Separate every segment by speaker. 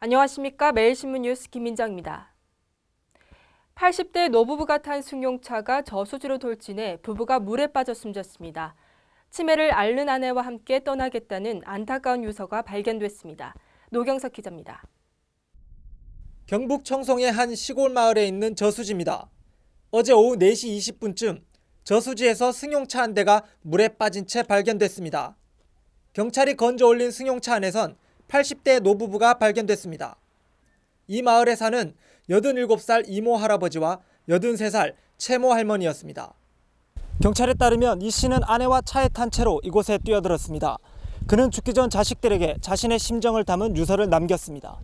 Speaker 1: 안녕하십니까. 매일신문 뉴스 김민정입니다. 80대 노부부가 탄 승용차가 저수지로 돌진해 부부가 물에 빠져 숨졌습니다. 치매를 앓는 아내와 함께 떠나겠다는 안타까운 유서가 발견됐습니다. 노경석 기자입니다.
Speaker 2: 경북 청송의 한 시골 마을에 있는 저수지입니다. 어제 오후 4시 20분쯤 저수지에서 승용차 한 대가 물에 빠진 채 발견됐습니다. 경찰이 건져 올린 승용차 안에선 80대 노부부가 발견됐습니다. 이 마을에 사는 87살 이모 할아버지와 83살 채모 할머니였습니다. 경찰에 따르면 이 씨는 아내와 차에 탄 채로 이곳에 뛰어들었습니다. 그는 죽기 전 자식들에게 자신의 심정을 담은 유서를 남겼습니다.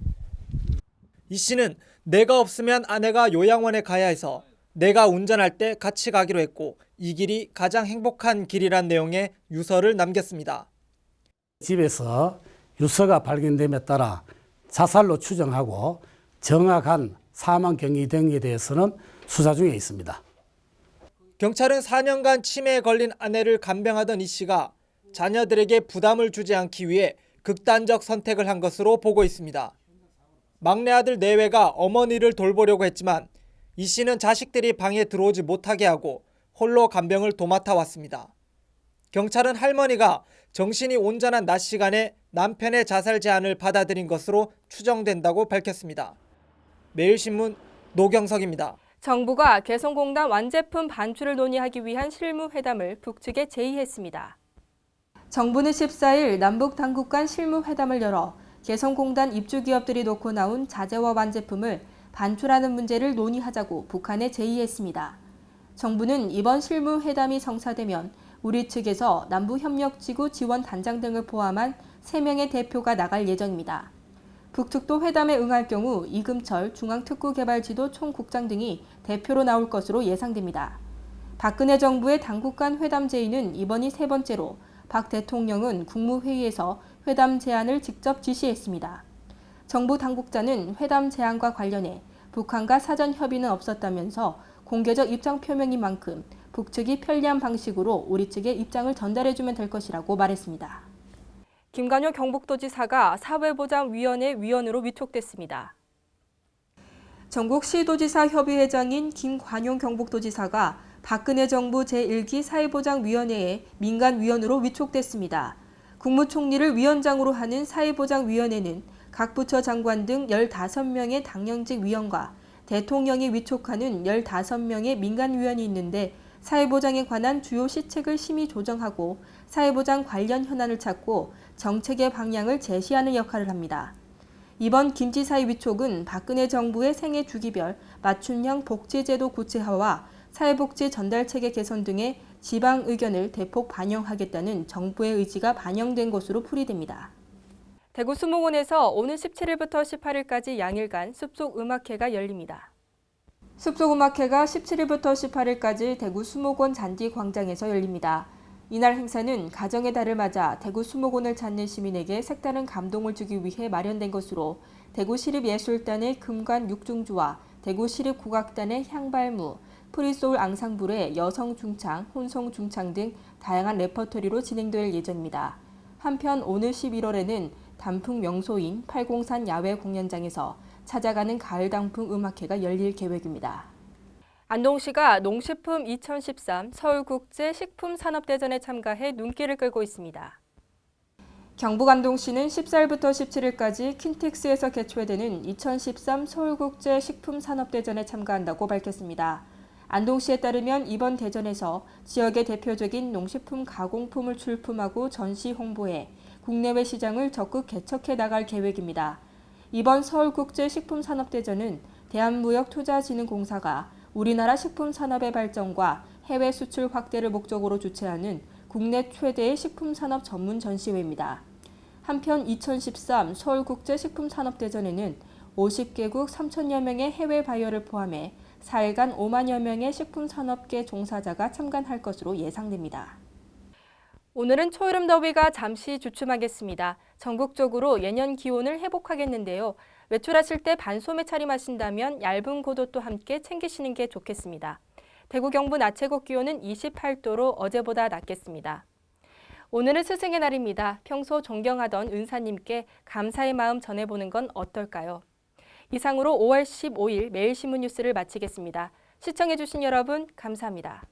Speaker 2: 이 씨는 내가 없으면 아내가 요양원에 가야 해서 내가 운전할 때 같이 가기로 했고 이 길이 가장 행복한 길이란 내용의 유서를 남겼습니다.
Speaker 3: 집에서 유서가 발견됨에 따라 자살로 추정하고 정확한 사망 경위 등에 대해서는 수사 중에 있습니다.
Speaker 2: 경찰은 4년간 치매에 걸린 아내를 간병하던 이 씨가 자녀들에게 부담을 주지 않기 위해 극단적 선택을 한 것으로 보고 있습니다. 막내 아들 내외가 어머니를 돌보려고 했지만 이 씨는 자식들이 방에 들어오지 못하게 하고 홀로 간병을 도맡아 왔습니다. 경찰은 할머니가 정신이 온전한 낮 시간에 남편의 자살 제안을 받아들인 것으로 추정된다고 밝혔습니다. 매일신문 노경석입니다.
Speaker 1: 정부가 개성공단 완제품 반출을 논의하기 위한 실무회담을 북측에 제의했습니다. 정부는 14일 남북 당국 간 실무회담을 열어 개성공단 입주기업들이 놓고 나온 자재와 완제품을 반출하는 문제를 논의하자고 북한에 제의했습니다. 정부는 이번 실무회담이 성사되면 우리 측에서 남북협력지구 지원단장 등을 포함한 3명의 대표가 나갈 예정입니다. 북측도 회담에 응할 경우 이금철 중앙특구개발지도 총국장 등이 대표로 나올 것으로 예상됩니다. 박근혜 정부의 당국 간 회담 제의는 이번이 3번째로 박 대통령은 국무회의에서 회담 제안을 직접 지시했습니다. 정부 당국자는 회담 제안과 관련해 북한과 사전 협의는 없었다면서 공개적 입장 표명인 만큼 북측이 편리한 방식으로 우리 측에 입장을 전달해주면 될 것이라고 말했습니다. 김관효 경북도지사가 사회보장위원회 위원으로 위촉됐습니다. 전국 시도지사 협의회장인 김관용 경북도지사가 박근혜 정부 제1기 사회보장위원회의 민간위원으로 위촉됐습니다. 국무총리를 위원장으로 하는 사회보장위원회는 각 부처 장관 등 15명의 당연직 위원과 대통령이 위촉하는 15명의 민간위원이 있는데 사회보장에 관한 주요 시책을 심의 조정하고 사회보장 관련 현안을 찾고 정책의 방향을 제시하는 역할을 합니다. 이번 김 지사의 위촉은 박근혜 정부의 생애 주기별 맞춤형 복지제도 구체화와 사회복지 전달체계 개선 등의 지방 의견을 대폭 반영하겠다는 정부의 의지가 반영된 것으로 풀이됩니다. 대구 수목원에서 오는 17일부터 18일까지 양일간 숲속음악회가 열립니다. 숲속음악회가 17일부터 18일까지 대구 수목원 잔디광장에서 열립니다. 이날 행사는 가정의 달을 맞아 대구 수목원을 찾는 시민에게 색다른 감동을 주기 위해 마련된 것으로 대구시립예술단의 금관 육중주와 대구시립국악단의 향발무, 프리소울 앙상블의 여성중창, 혼성중창 등 다양한 레퍼토리로 진행될 예정입니다. 한편 오늘 11월에는 단풍 명소인 팔공산 야외 공연장에서 찾아가는 가을 단풍 음악회가 열릴 계획입니다. 안동시가 농식품 2013 서울국제식품산업대전에 참가해 눈길을 끌고 있습니다. 경북 안동시는 14일부터 17일까지 킨텍스에서 개최되는 2013 서울국제식품산업대전에 참가한다고 밝혔습니다. 안동시에 따르면 이번 대전에서 지역의 대표적인 농식품 가공품을 출품하고 전시 홍보해 국내외 시장을 적극 개척해 나갈 계획입니다. 이번 서울국제식품산업대전은 대한무역투자진흥공사가 우리나라 식품산업의 발전과 해외 수출 확대를 목적으로 주최하는 국내 최대의 식품산업 전문 전시회입니다. 한편 2013 서울국제식품산업대전에는 50개국 3천여 명의 해외 바이어를 포함해 4일간 5만여 명의 식품산업계 종사자가 참관할 것으로 예상됩니다. 오늘은 초여름 더위가 잠시 주춤하겠습니다. 전국적으로 예년 기온을 회복하겠는데요. 외출하실 때 반소매 차림하신다면 얇은 겉옷도 함께 챙기시는 게 좋겠습니다. 대구 경북 낮 최고 기온은 28도로 어제보다 낮겠습니다. 오늘은 스승의 날입니다. 평소 존경하던 은사님께 감사의 마음 전해보는 건 어떨까요? 이상으로 5월 15일 매일신문 뉴스를 마치겠습니다. 시청해주신 여러분 감사합니다.